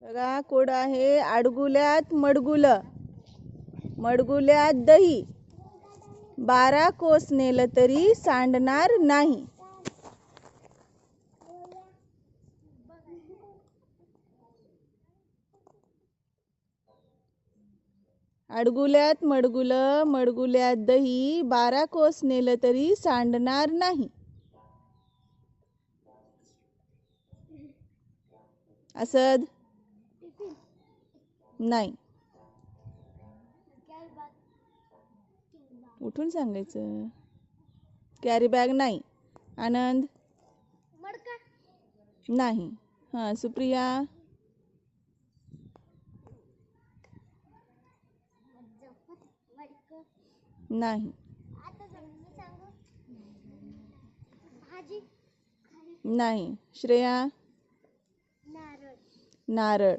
बघा कोड आहे अडगुल्यात मडगुल, मडगुल्यात दही, 12 कोस नेलं तरी सांडणार नाही. अडगुल्यात मडगुल, मडगुल्यात दही, 12 कोस नेलं तरी सांडणार नाही. असद नाही, उठून सांगायचं. कॅरी बॅग नाही. आनंद नाही. हां सुप्रिया नाही. नाही. श्रेया नारळ.